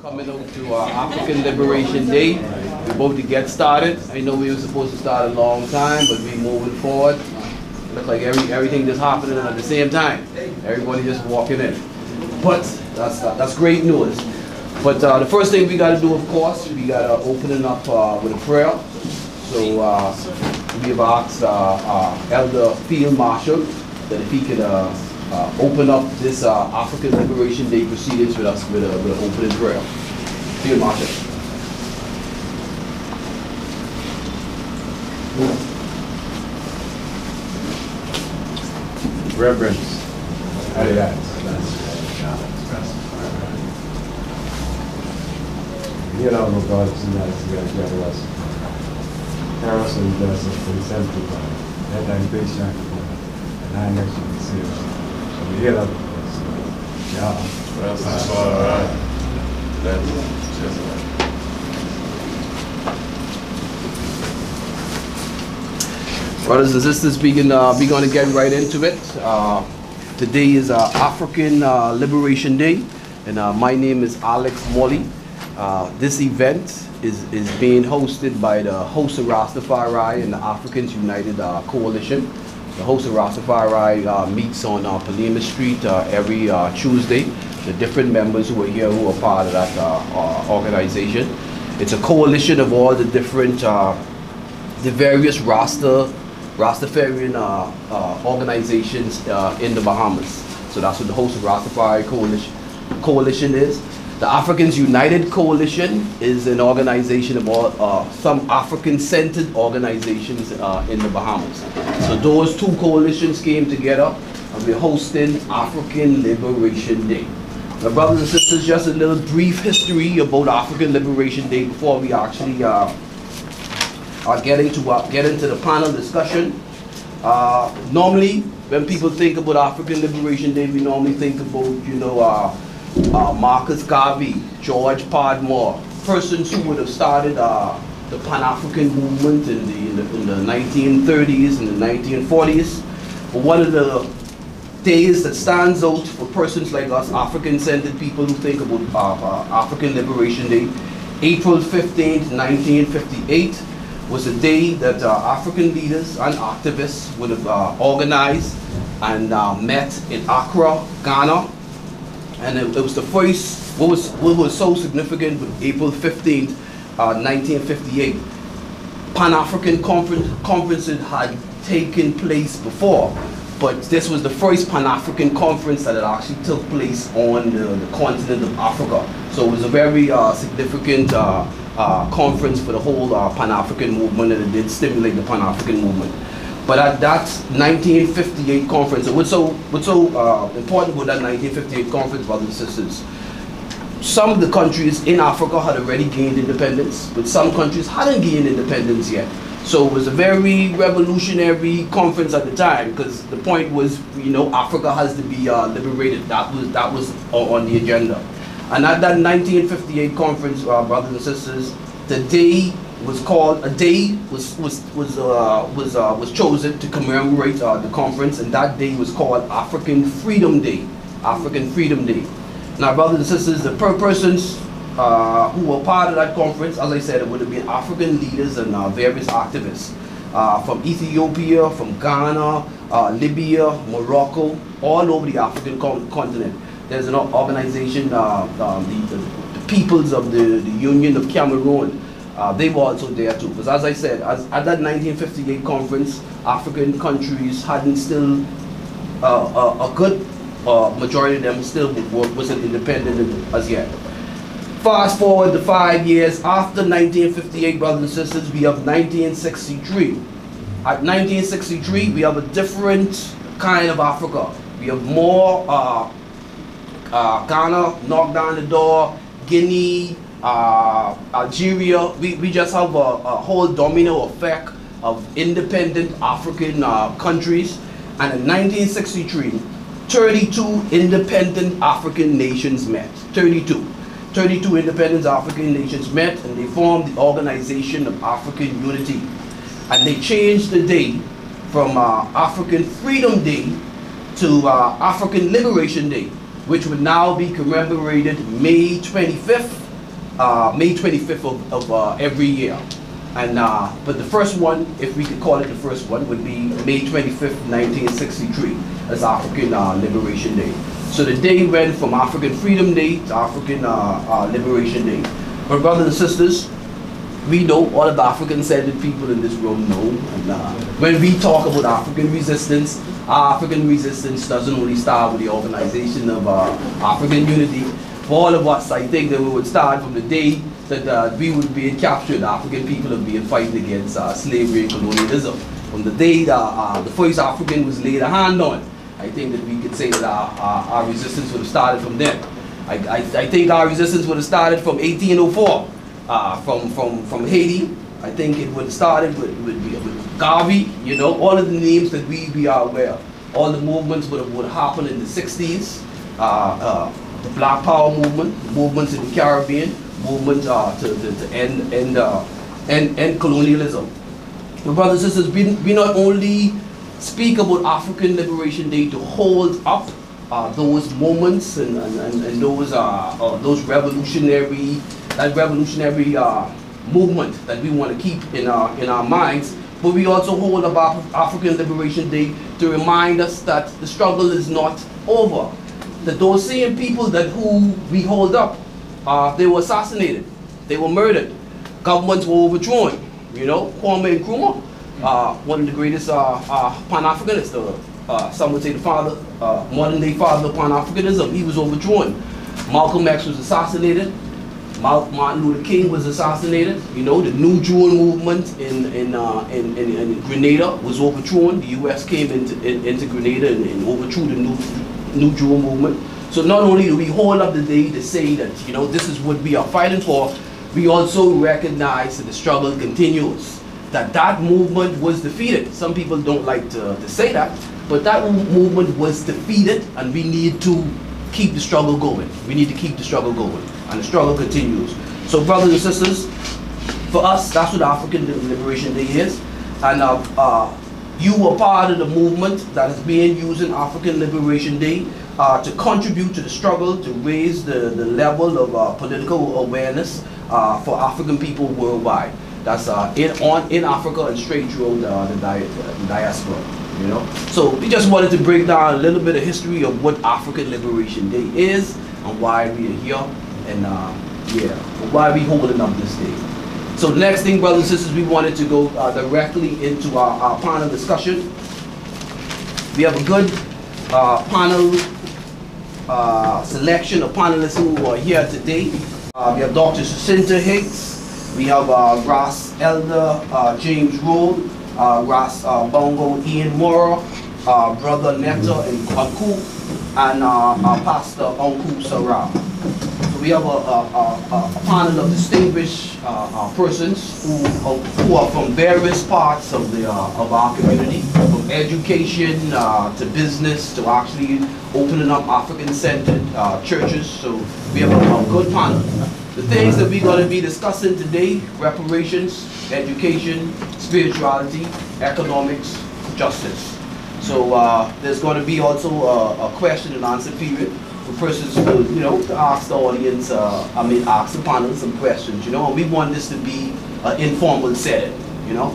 Coming out to African Liberation Day. We're about to get started. I know we were supposed to start a long time, but we're moving forward. Look like everything just happening at the same time. Everybody just walking in. But that's great news. But the first thing we got to do, of course, we got to open it up with a prayer. So we have asked Elder Field Marshal that if he could open up this African Liberation Day proceedings with us with an opening prayer. Field Marshal. Reverence. You know, Lord God, tonight we are gathered us. Carry us and bless us for the safety of God. Let thy grace shine upon us, and thy nation be saved. So we hear that. Yeah. Well, that's all right. That's just right. Brothers and sisters, we're going to get right into it. Today is African Liberation Day, and my name is Alex Molly. This event is being hosted by the House of Rastafari and the Africans United Coalition. The House of Rastafari meets on Palima Street every Tuesday. The different members who are here who are part of that organization. It's a coalition of all the different, the various Rastafarian organizations in the Bahamas. So that's what the House of Rastafari coalition is. The Africans United Coalition is an organization of all, some African-centered organizations in the Bahamas. So those two coalitions came together and we're hosting African Liberation Day. Now, brothers and sisters, just a little brief history about African Liberation Day before we actually get into the panel discussion. Normally, when people think about African Liberation Day, we normally think about, you know, Marcus Garvey, George Padmore, persons who would have started the Pan-African movement in the 1930s and the 1940s. But one of the days that stands out for persons like us, African-centered people who think about African Liberation Day, April 15th, 1958, was a day that African leaders and activists would have organized and met in Accra, Ghana. And it was the first, what was so significant with April 15th, 1958, Pan-African conferences had taken place before, but this was the first Pan-African conference that had actually took place on the continent of Africa. So it was a very significant conference for the whole Pan-African movement, and it did stimulate the Pan-African movement. But at that 1958 conference, what's so important about that 1958 conference, brothers and sisters, some of the countries in Africa had already gained independence, but some countries hadn't gained independence yet. So it was a very revolutionary conference at the time, because the point was, you know, Africa has to be liberated. That was on the agenda. And at that 1958 conference, brothers and sisters, the day was called, a day was chosen to commemorate the conference, and that day was called African Freedom Day. African Freedom Day. Now, brothers and sisters, the persons who were part of that conference, as I said, it would have been African leaders and various activists from Ethiopia, from Ghana, Libya, Morocco, all over the African continent. There's an organization, the Peoples of the Union of Cameroon. They were also there too, because as I said, at that 1958 conference, African countries hadn't still, a good majority of them still wasn't independent as yet. Fast forward to 5 years after 1958, brothers and sisters, we have 1963. At 1963, we have a different kind of Africa. We have more Ghana knocked down the door, Guinea, Algeria. We just have a whole domino effect of independent African countries. And in 1963, 32 independent African nations met. 32 independent African nations met, and they formed the Organization of African Unity. And they changed the day from African Freedom Day to African Liberation Day. which would now be commemorated May 25th, of every year. And but the first one, if we could call it the first one, would be May 25th, 1963, as African Liberation Day. So the day went from African Freedom Day to African Liberation Day. But brothers and sisters, we know, all of the African-centered people in this room know, and when we talk about African resistance doesn't only start with the organization of African unity. For all of us, I think that we would start from the day that we would be captured. African people have been fighting against slavery and colonialism. From the day that the first African was laid a hand on, I think that we could say that our resistance would have started from then. I think our resistance would have started from 1804, from Haiti. I think it would have started with Garvey, you know, all of the names that we are aware of. All the movements would have happened in the 60s. The Black Power movement, movements in the Caribbean, movement to end colonialism. My brothers and sisters, we not only speak about African Liberation Day to hold up those moments and those revolutionary movement that we want to keep in our minds, but we also hold up African Liberation Day to remind us that the struggle is not over. That those same people who we hold up, they were assassinated, they were murdered, governments were overthrown. You know, Kwame Nkrumah, one of the greatest Pan-Africanists, some would say the father, modern day father of Pan-Africanism, he was overthrown. Malcolm X was assassinated. Martin Luther King was assassinated. You know, the New Jewel movement in Grenada was overthrown. The U.S. came into Grenada and overthrew the New Jewel movement. So not only do we hold up the day to say that, you know, this is what we are fighting for, we also recognize that the struggle continues. That movement was defeated. Some people don't like to say that, but that movement was defeated, and we need to keep the struggle going. We need to keep the struggle going, and the struggle continues. So brothers and sisters, for us, that's what African Liberation Day is. And you were part of the movement that is being used in African Liberation Day to contribute to the struggle, to raise the level of political awareness for African people worldwide. That's in Africa and straight through the diaspora. You know, so we just wanted to break down a little bit of history of what African Liberation Day is and why we are here, and why we holding up this day. So the next thing, brothers and sisters, we wanted to go directly into our panel discussion. We have a good panel selection of panelists who are here today. We have Dr. Jacinta Hicks. We have Ras Elder James Roll, Ras Bongo Ian Mora, Brother Netta and Anku, and Pastor Anku Sarah. So we have a panel of distinguished persons who are from various parts of our community, from education to business to actually opening up African-centered churches. So we have a good panel. The things that we're going to be discussing today: reparations, education, spirituality, economics, justice. So there's going to be also a question and answer period for persons to, you know, to ask the audience, ask the panel some questions, you know, and we want this to be an informal setting, you know.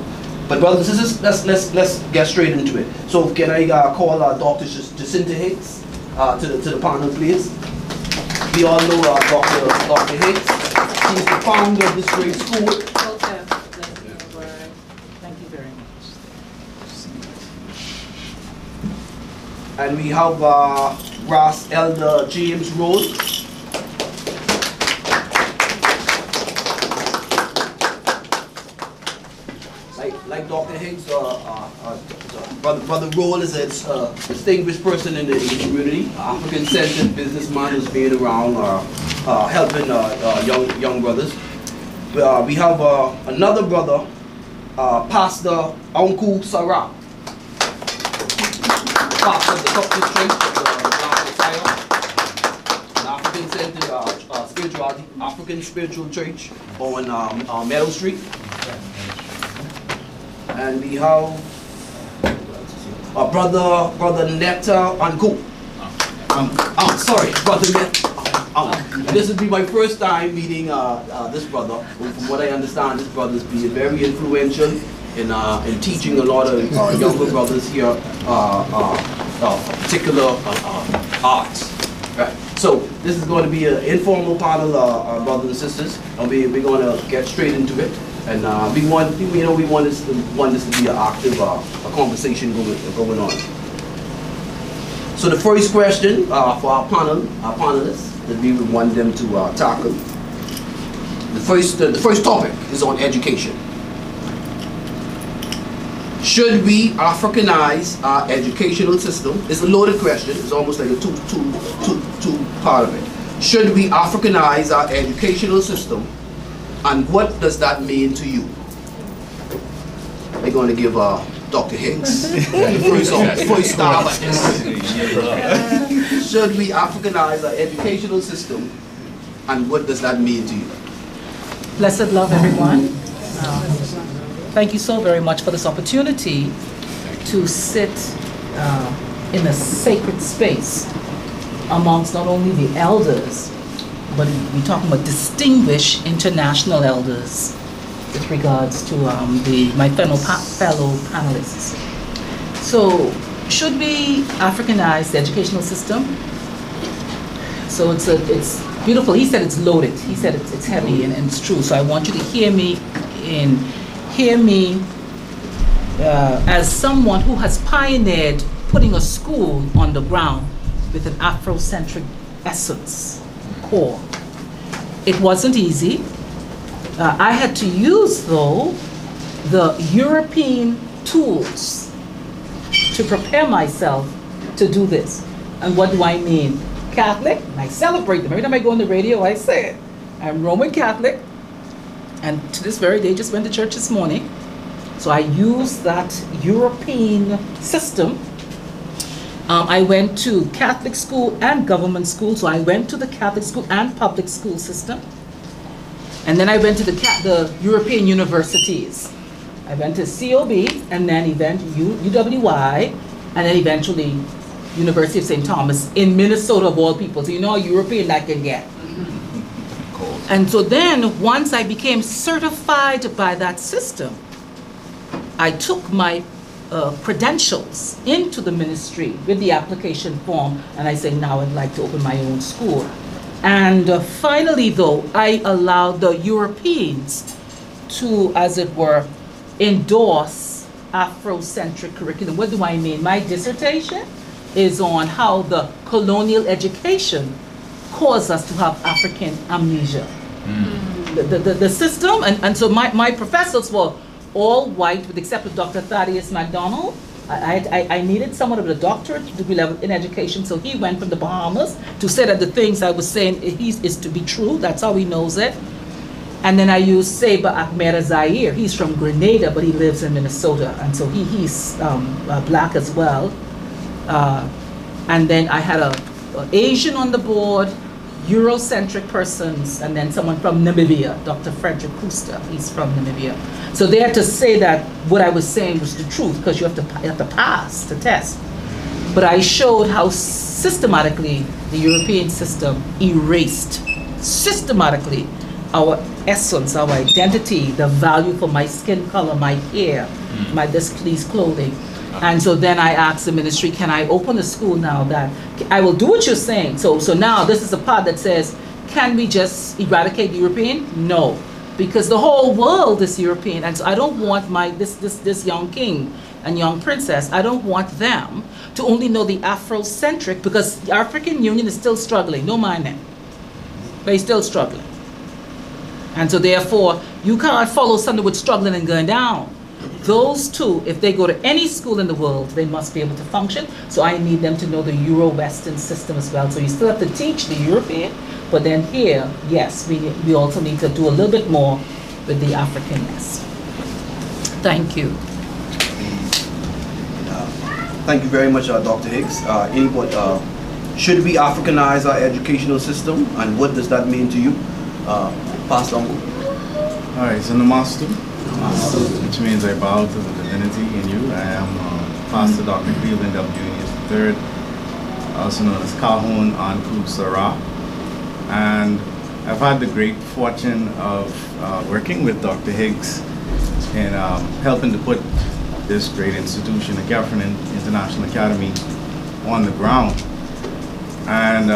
But brothers and sisters, let's get straight into it. So can I call Dr. Jacinta Hicks to the panel, please? We all know Dr. Hicks. She's the founder of this great school. Thank you very much. And we have Ras Elder James Roll. Like Dr. Hicks, Brother Roll is a distinguished person in the community, African-centered businessman who's been around helping young brothers. We have another brother, Pastor Anku Sarah, pastor of the Coptic Church of the Black Messiah, an African-centered African spiritual church on Meadow Street. And we have Brother Netta Anku, Sorry, brother. This would be my first time meeting this brother. From what I understand, this brother is being very influential in teaching a lot of younger brothers here particular arts. Right. So this is going to be an informal panel, brothers and sisters, and we're going to get straight into it. And we want this to be an active a conversation going on. So the first question for our panelists that we would want them to tackle. The first topic is on education. Should we Africanize our educational system? It's a loaded question. It's almost like a two part of it. Should we Africanize our educational system, and what does that mean to you? We're going to give Dr. Hicks first star at this. Should we Africanize our educational system, and what does that mean to you? Blessed love, everyone. Thank you so very much for this opportunity to sit in a sacred space amongst not only the elders, but we're talking about distinguished international elders with regards to my fellow panelists. So, should we Africanize the educational system? So it's beautiful. He said it's loaded. He said it's heavy, and it's true. So I want you to hear me as someone who has pioneered putting a school on the ground with an Afrocentric essence, core. It wasn't easy. I had to use, though, the European tools to prepare myself to do this. And what do I mean? Catholic, and I celebrate them. Every time I go on the radio, I say it. I'm Roman Catholic, and to this very day, just went to church this morning. So I use that European system. I went to Catholic school and government school, so I went to the Catholic school and public school system. And then I went to the European universities. I went to COB, and then UWI, and then eventually University of St. Thomas in Minnesota, of all people. So you know how European that can get. And so then, once I became certified by that system, I took my credentials into the ministry with the application form, and I said, now I'd like to open my own school. And finally, though, I allowed the Europeans to, as it were, endorse Afrocentric curriculum. What do I mean? My dissertation is on how the colonial education caused us to have African amnesia. The system, and so my professors were all white with except for Dr. Thaddeus MacDonald. I needed someone with a doctorate degree level in education, so he went from the Bahamas to say that the things I was saying is to be true. That's how he knows it. And then I used Seba Ahmed Zaire. He's from Grenada, but he lives in Minnesota, and so he's black as well. And then I had a Asian on the board, Eurocentric persons, and then someone from Namibia, Dr. Frederick Kuster. He's from Namibia. So they had to say that what I was saying was the truth, because you have to pass the test. But I showed how systematically the European system erased systematically our essence, our identity, the value for my skin color, my hair, my displeased clothing. And so then I asked the ministry, can I open a school now that I will do what you're saying? So now this is the part that says, can we just eradicate the European? No, because the whole world is European, and so I don't want this young king and young princess, I don't want them to only know the Afrocentric, because the African Union is still struggling, don't mind them. They're still struggling. And so therefore, you can't follow something with struggling and going down. Those two, if they go to any school in the world, they must be able to function. So I need them to know the Euro-Western system as well. So you still have to teach the European, but then here, yes, we also need to do a little bit more with the Africanness. Thank you. Thank you very much, Dr. Hicks. Should we Africanize our educational system, and what does that mean to you? Pastor Uncle. All right, so Namastu, which means I bow to the divinity in you. I am Pastor Dr. Cleveland W. He is the third also known as Calhoun Anku Sarah. And I've had the great fortune of working with Dr. Higgs in helping to put this great institution, the Kaffrine International Academy, on the ground. And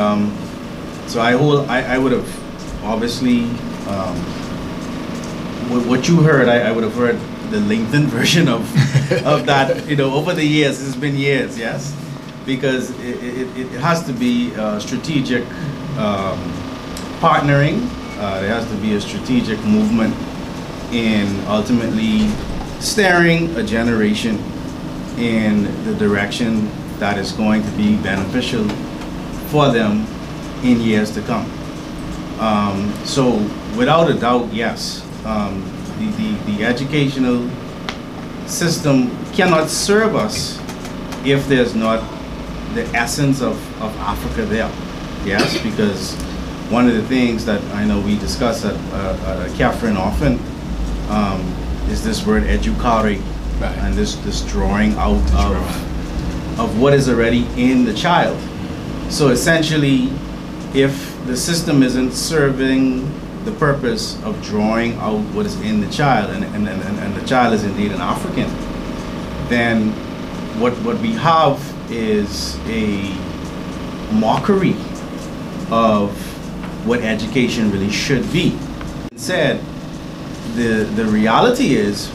so I would have obviously, what you heard, I would have heard the lengthened version of that, over the years. It's been years, yes? Because it has to be strategic partnering. There has to be a strategic movement in ultimately steering a generation in the direction that is going to be beneficial for them in years to come. So without a doubt, yes, the educational system cannot serve us if there's not the essence of Africa there. Yes, because one of the things that I know we discuss at Kaffrine often is this word educare, right, and this drawing out of what is already in the child. So essentially, if the system isn't serving the purpose of drawing out what is in the child, and the child is indeed an African, then what we have is a mockery of what education really should be. Instead, the reality is,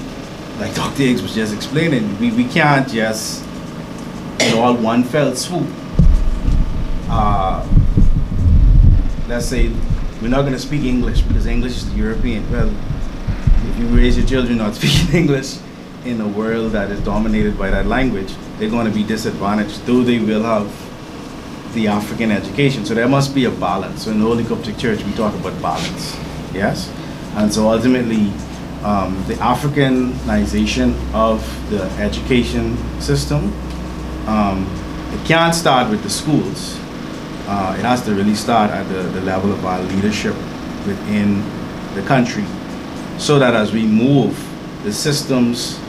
like Dr. Higgs was just explaining, we can't just, all one fell swoop. Let's say we're not going to speak English because English is the European. Well, if you raise your children not speaking English in a world that is dominated by that language, they're going to be disadvantaged, though they will have the African education. So there must be a balance. So in the Holy Coptic Church, we talk about balance, yes? And so ultimately, the Africanization of the education system, it can't start with the schools. It has to really start at the level of our leadership within the country, so that as we move, the systems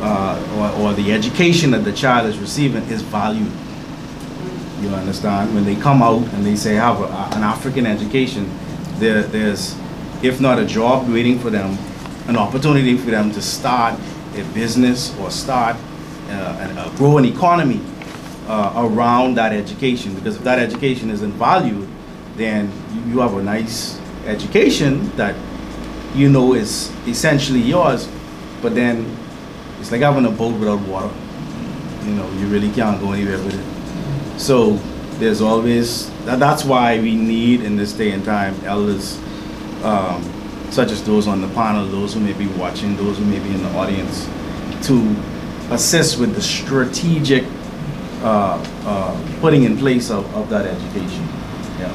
or the education that the child is receiving is valued. You understand? When they come out and they say have an African education, there's, if not a job waiting for them, an opportunity for them to start a business or start grow an economy around that education. Because if that education isn't valued, then you have a nice education that is essentially yours, but then it's like having a boat without water. You really can't go anywhere with it. So there's always, that's why we need in this day and time elders such as those on the panel, those who may be watching, those who may be in the audience, to assist with the strategic putting in place of that education. Yeah.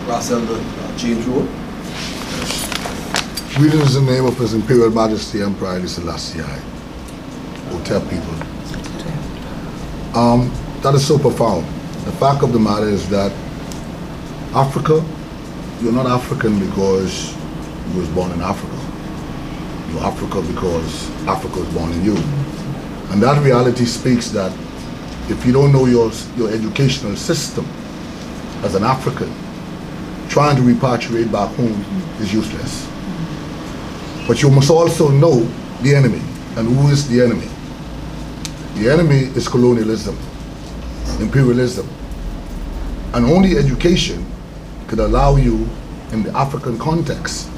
Russell, James Road. Greetings in the name of His Imperial Majesty Emperor Haile Selassie I, Hotel people. That is so profound. The fact of the matter is that Africa, you're not African because you was born in Africa. You're Africa because Africa was born in you. And that reality speaks that if you don't know your educational system as an African, trying to repatriate back home is useless. But you must also know the enemy. And who is the enemy? The enemy is colonialism, imperialism. And only education could allow you in the African context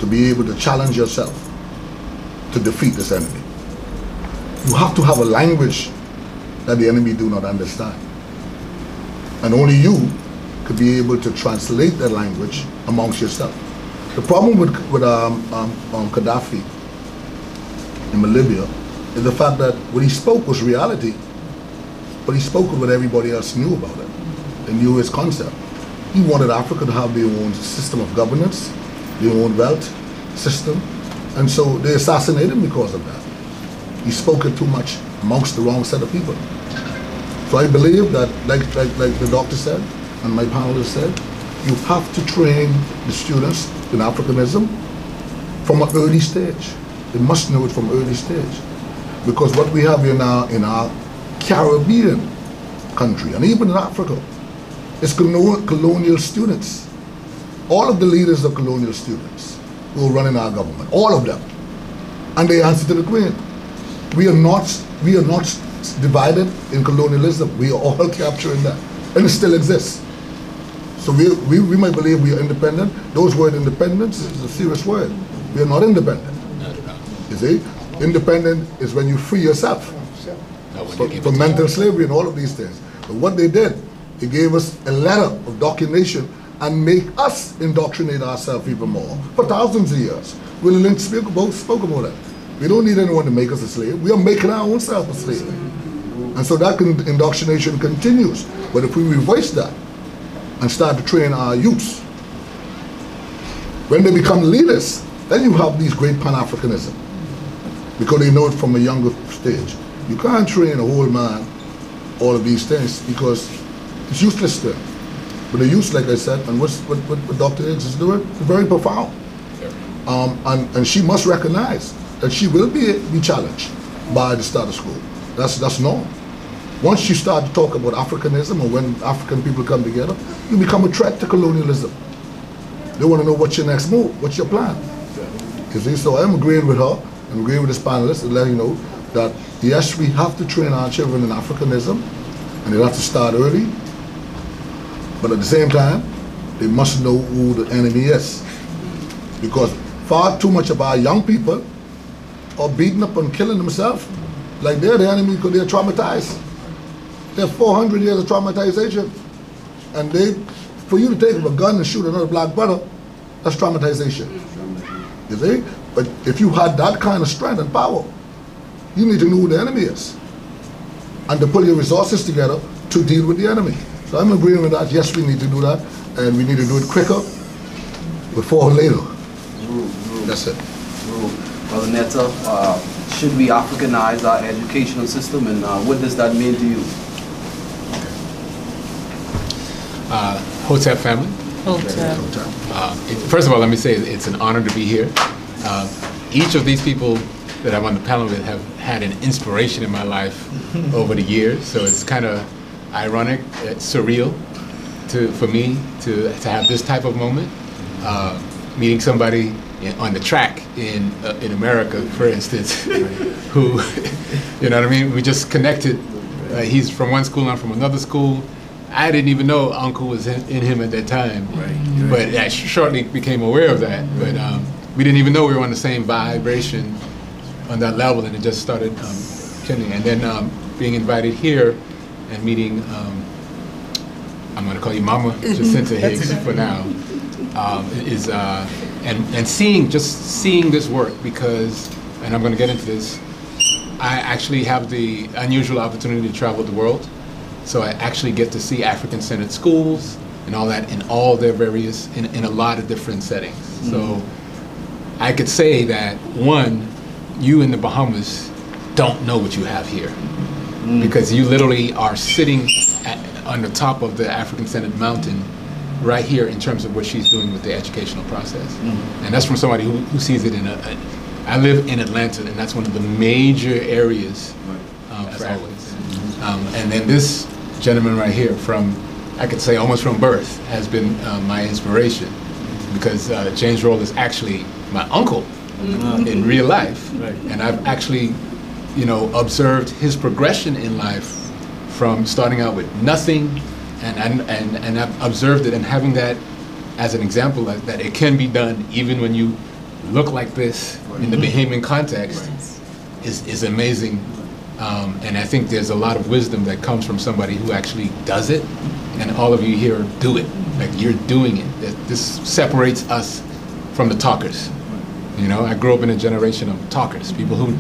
to be able to challenge yourself to defeat this enemy. You have to have a language that the enemy do not understand. And only you could be able to translate that language amongst yourself. The problem with Gaddafi in Libya is the fact that what he spoke was reality, but he spoke of what everybody else knew about it and knew his concept. He wanted Africa to have their own system of governance, their own wealth system, and so they assassinated him because of that. He spoke it too much amongst the wrong set of people. So I believe that, like the doctor said, and my panelists said, you have to train the students in Africanism from an early stage. They must know it from early stage. Because what we have in our Caribbean country, and even in Africa, is colonial students. All of the leaders are colonial students who are running our government, all of them. And they answer to the Queen. We are not divided in colonialism. We are all capturing that, and it still exists. So we might believe we are independent. Those words independence is a serious word. We are not independent. You see, independent is when you free yourself from mental slavery and all of these things. But what they did, they gave us a letter of doctrination and make us indoctrinate ourselves even more for thousands of years. Willie Lynch spoke about that. We don't need anyone to make us a slave. We are making our own self a slave. And so that indoctrination continues. But if we reverse that and start to train our youth, when they become leaders, then you have these great Pan-Africanism, because they know it from a younger stage. You can't train a whole man all of these things because it's useless to them. But the youth, like I said, and what Dr. Higgs is doing, is very profound. And she must recognize that she will be challenged by the status quo. That's normal. Once you start to talk about Africanism, or when African people come together, you become a threat to colonialism. They want to know what's your next move, what's your plan. You see, so I'm agreeing with her, I'm agreeing with this panelist, and letting you know that yes, we have to train our children in Africanism, and they have to start early, but at the same time, they must know who the enemy is. Because far too much of our young people are beating up and killing themselves like they're the enemy because they're traumatized. They have 400 years of traumatization. And for you to take up a gun and shoot another black brother, that's traumatization. You see? But if you had that kind of strength and power, you need to know who the enemy is. And to pull your resources together to deal with the enemy. So I'm agreeing with that. Yes, we need to do that. And we need to do it quicker before or later. That's it. Brother Netta, should we Africanize our educational system, and what does that mean to you? Hotep family. Hotep. First of all, let me say it's an honor to be here. Each of these people that I'm on the panel with have had an inspiration in my life over the years, so it's kind of ironic, surreal for me to have this type of moment. Meeting somebody on the track in America, for instance, who, you know what I mean? We just connected. He's from one school, I'm from another school. I didn't even know Uncle was in him at that time, but I shortly became aware of that. But we didn't even know we were on the same vibration on that level, and it just started kindling. And then being invited here and meeting, I'm going to call you Mama Jacinta Higgs for now, and seeing this work, because, and I'm going to get into this, I actually have the unusual opportunity to travel the world. So I actually get to see African-centered schools and all that in all their various, in a lot of different settings. Mm-hmm. So I could say that, one, you in the Bahamas don't know what you have here. Mm-hmm. Because you literally are sitting on the top of the African-centered mountain right here in terms of what she's doing with the educational process. Mm-hmm. And that's from somebody who sees it in I live in Atlanta, and that's one of the major areas for always. And then this gentleman right here, from, I could say almost from birth, has been my inspiration, because James Roll is actually my uncle in real life. Right. And I've actually, observed his progression in life from starting out with nothing, and I've observed it, and having that as an example that it can be done even when you look like this in the Bahamian context is amazing. And I think there's a lot of wisdom that comes from somebody who actually does it, and all of you here do it. Like, you're doing it. This separates us from the talkers. I grew up in a generation of talkers, people who,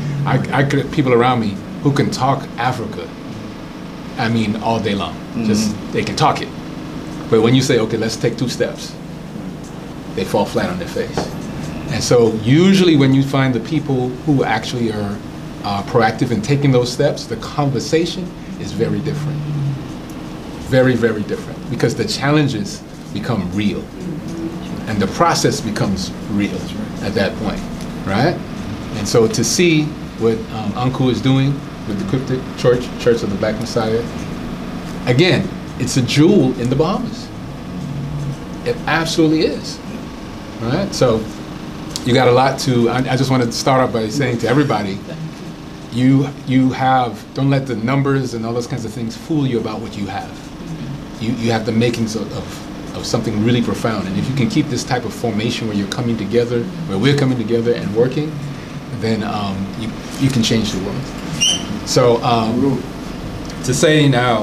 people around me who can talk Africa, I mean, all day long. Just, they can talk it. But when you say, okay, let's take 2 steps, they fall flat on their face. And so usually when you find the people who actually are proactive in taking those steps, the conversation is very different. Very, very different. Because the challenges become real. And the process becomes real at that point, right? And so to see what Uncle is doing with the Cryptic Church of the Black Messiah, Again, it's a jewel in the Bahamas. It absolutely is. All right? So you got a lot to, I just want to start off by saying to everybody, you have, don't let the numbers and all those kinds of things fool you about what you have. You have the makings of something really profound. And if you can keep this type of formation where you're coming together, where we're coming together and working, then you can change the world. So to say now,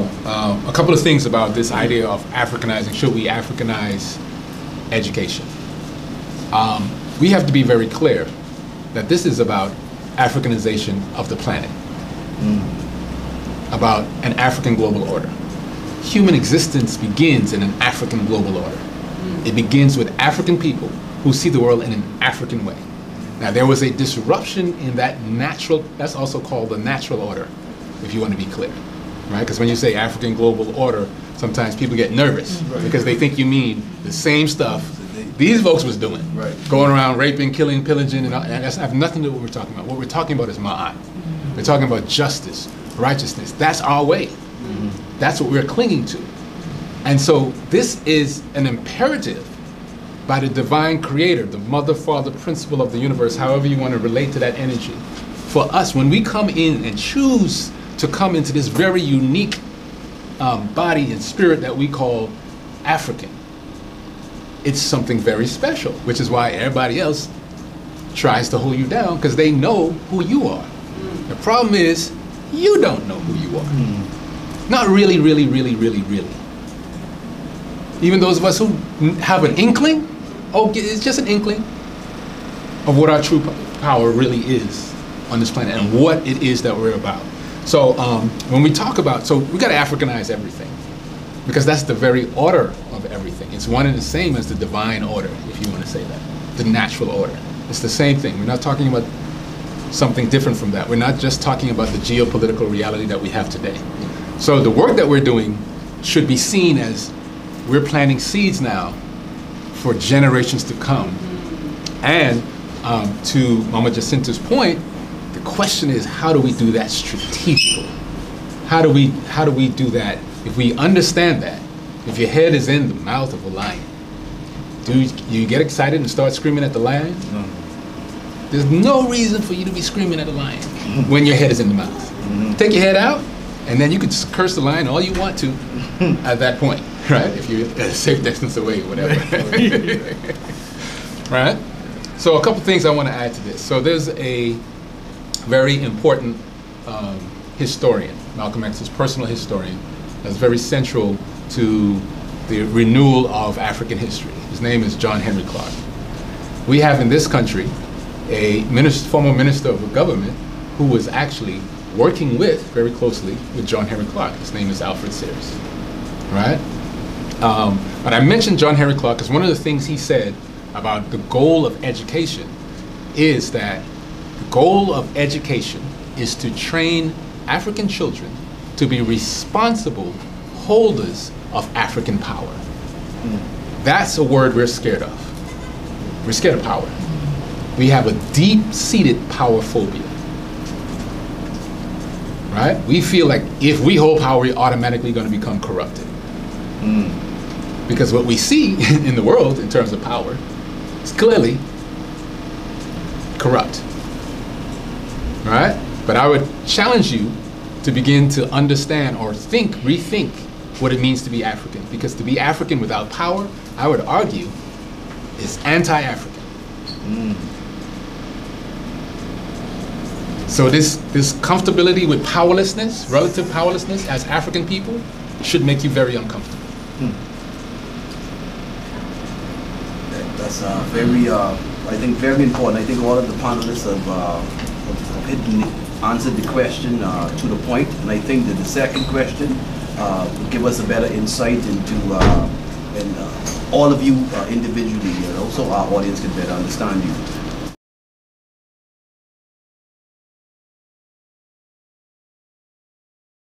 a couple of things about this idea of Africanizing. Should we Africanize education? We have to be very clear that this is about Africanization of the planet, about an African global order. Human existence begins in an African global order. It begins with African people who see the world in an African way. Now, there was a disruption in that natural, that's also called the natural order, if you want to be clear, right? Because when you say African global order, sometimes people get nervous because they think you mean the same stuff these folks was doing, going around raping, killing, pillaging, and that's have nothing to do with what we're talking about. What we're talking about is Ma'at. We're talking about justice, righteousness. That's our way. That's what we're clinging to. And so this is an imperative by the divine creator, the mother, father, principle of the universe, however you want to relate to that energy. For us, when we come in and choose to come into this very unique body and spirit that we call African, it's something very special, which is why everybody else tries to hold you down, because they know who you are. The problem is, you don't know who you are. Not really, really, really, really, really. Even those of us who have an inkling, it's just an inkling of what our true power really is on this planet and what it is that we're about. So when we talk about, so we got to Africanize everything, because that's the very order of everything. It's one and the same as the divine order, if you want to say that, the natural order. It's the same thing. We're not talking about something different from that. We're not just talking about the geopolitical reality that we have today. So the work that we're doing should be seen as we're planting seeds now for generations to come. And to Mama Jacinta's point, the question is, how do we do that strategically? How do we do that? If we understand that, if your head is in the mouth of a lion, do you get excited and start screaming at the lion? No. There's no reason for you to be screaming at a lion when your head is in the mouth. Take your head out, and then you can curse the lion all you want to at that point, right? If you're at a safe distance away, whatever. Right? So a couple things I want to add to this. So there's a very important historian, Malcolm X's personal historian, that's very central to the renewal of African history. His name is John Henry Clark. We have in this country a former minister of the government who was actually working very closely with John Henry Clark. His name is Alfred Sayers, right? But I mentioned John Henry Clark because one of the things he said about the goal of education is that the goal of education is to train African children to be responsible holders of African power. That's a word we're scared of. We're scared of power. We have a deep-seated power phobia. Right? We feel like if we hold power, we're automatically going to become corrupted. Because what we see in the world in terms of power is clearly corrupt. Right? But I would challenge you to begin to understand or rethink what it means to be African. Because to be African without power, I would argue, is anti-African. So this comfortability with powerlessness, relative powerlessness as African people, should make you very uncomfortable. That's very, I think, very important. I think all of the panelists have answered the question to the point, and I think that the second question will give us a better insight into, and all of you individually, and also our audience can better understand you.